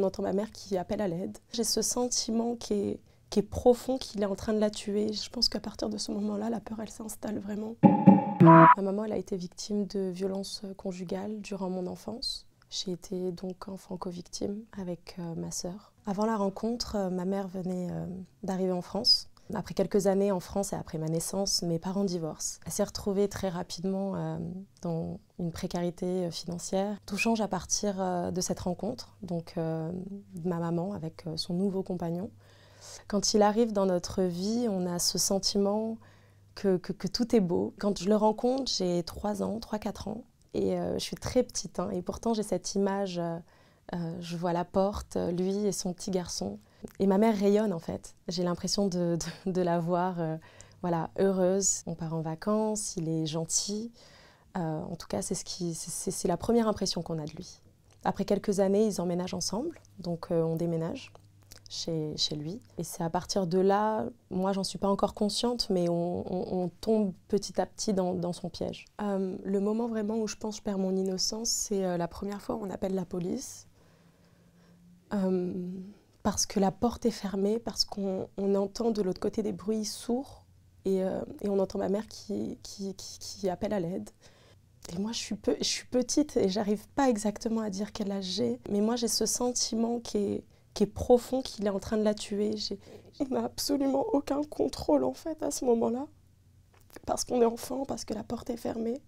entend ma mère qui appelle à l'aide. J'ai ce sentiment qui est profond, qu'il est en train de la tuer. Je pense qu'à partir de ce moment-là, la peur, elle s'installe vraiment. Ma maman, elle a été victime de violences conjugales durant mon enfance. J'ai été donc enfant co-victime avec ma sœur. Avant la rencontre, ma mère venait d'arriver en France. Après quelques années en France et après ma naissance, mes parents divorcent. Elle s'est retrouvée très rapidement dans une précarité financière. Tout change à partir de cette rencontre, donc ma maman avec son nouveau compagnon. Quand il arrive dans notre vie, on a ce sentiment que tout est beau. Quand je le rencontre, j'ai 3-4 ans et je suis très petite. Et pourtant, j'ai cette image, je vois la porte, lui et son petit garçon. Et ma mère rayonne en fait. J'ai l'impression de la voir voilà, heureuse. On part en vacances, il est gentil. En tout cas, c'est la première impression qu'on a de lui. Après quelques années, ils emménagent ensemble, donc on déménage chez lui. Et c'est à partir de là, moi j'en suis pas encore consciente, mais on tombe petit à petit dans son piège. Le moment vraiment où je pense que je perds mon innocence, c'est la première fois où on appelle la police. Parce que la porte est fermée, parce qu'on entend de l'autre côté des bruits sourds et on entend ma mère qui appelle à l'aide. Et moi, je suis petite et j'arrive pas exactement à dire quel âge j'ai, mais moi, j'ai ce sentiment qui est profond, qu'il est en train de la tuer. On n'a absolument aucun contrôle, en fait, à ce moment-là, parce qu'on est enfant, parce que la porte est fermée,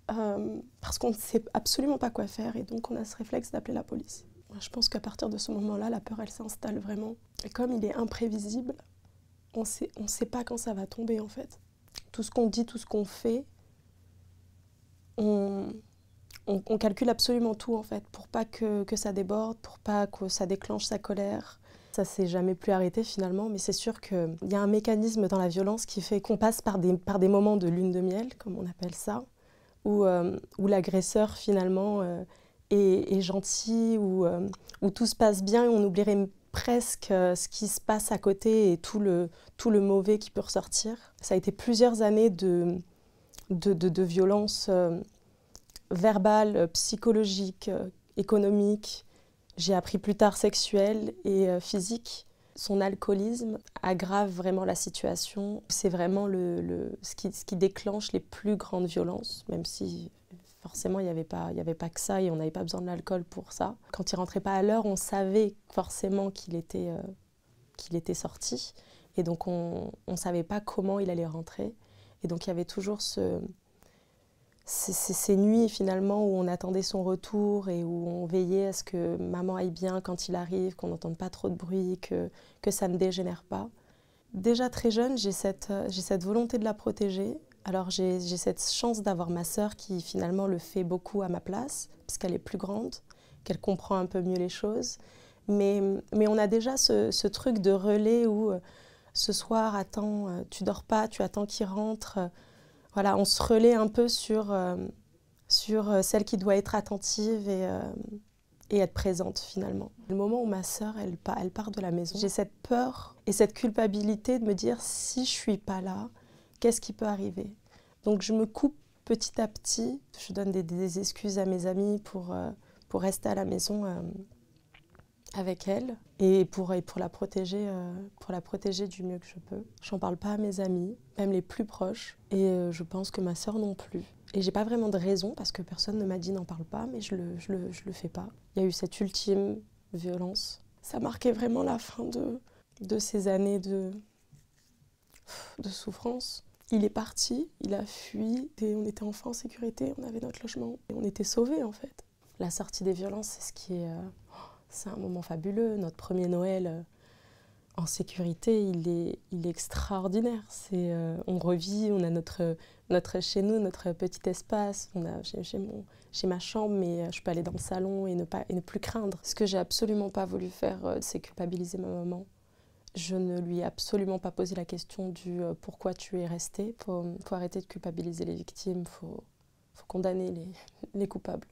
parce qu'on ne sait absolument pas quoi faire, et donc on a ce réflexe d'appeler la police. Je pense qu'à partir de ce moment-là, la peur, elle s'installe vraiment. Et comme il est imprévisible, on sait pas quand ça va tomber, en fait. Tout ce qu'on dit, tout ce qu'on fait, on calcule absolument tout, en fait, pour pas que ça déborde, pour pas que ça déclenche sa colère. Ça s'est jamais plus arrêté, finalement, mais c'est sûr qu'il y a un mécanisme dans la violence qui fait qu'on passe par des moments de lune de miel, comme on appelle ça, où l'agresseur, finalement, est gentil, où tout se passe bien et on oublierait presque ce qui se passe à côté et tout le mauvais qui peut ressortir. Ça a été plusieurs années de violence verbale, psychologique, économique. J'ai appris plus tard sexuelle et physique. Son alcoolisme aggrave vraiment la situation. C'est vraiment ce qui déclenche les plus grandes violences, même si forcément il n'y avait pas que ça et on n'avait pas besoin de l'alcool pour ça. Quand il ne rentrait pas à l'heure, on savait forcément qu'il était sorti et donc on ne savait pas comment il allait rentrer. Et donc il y avait toujours ces nuits finalement où on attendait son retour et où on veillait à ce que maman aille bien quand il arrive, qu'on n'entende pas trop de bruit, que ça ne dégénère pas. Déjà très jeune, j'ai cette volonté de la protéger. Alors j'ai cette chance d'avoir ma sœur qui finalement le fait beaucoup à ma place, parce qu'elle est plus grande, qu'elle comprend un peu mieux les choses. Mais on a déjà ce truc de relais où ce soir, attends, tu dors pas, tu attends qu'il rentre. Voilà, on se relaie un peu sur celle qui doit être attentive et être présente finalement. Le moment où ma sœur, elle part de la maison, j'ai cette peur et cette culpabilité de me dire si je suis pas là, qu'est-ce qui peut arriver? Donc je me coupe petit à petit, je donne des excuses à mes amis pour rester à la maison avec elle et pour la protéger du mieux que je peux. J'en parle pas à mes amis, même les plus proches, et je pense que ma sœur non plus. Et j'ai pas vraiment de raison parce que personne ne m'a dit n'en parle pas, mais je le fais pas. Il y a eu cette ultime violence. Ça marquait vraiment la fin de ces années de souffrance. Il est parti, il a fui, et on était enfin en sécurité, on avait notre logement, et on était sauvés en fait. La sortie des violences, c'est un moment fabuleux. Notre premier Noël en sécurité, il est extraordinaire. On revit, on a notre chez nous, notre petit espace. J'ai ma chambre, mais je peux aller dans le salon et ne plus craindre. Ce que j'ai absolument pas voulu faire, c'est culpabiliser ma maman. Je ne lui ai absolument pas posé la question du pourquoi tu es restée. Faut arrêter de culpabiliser les victimes, faut condamner les coupables.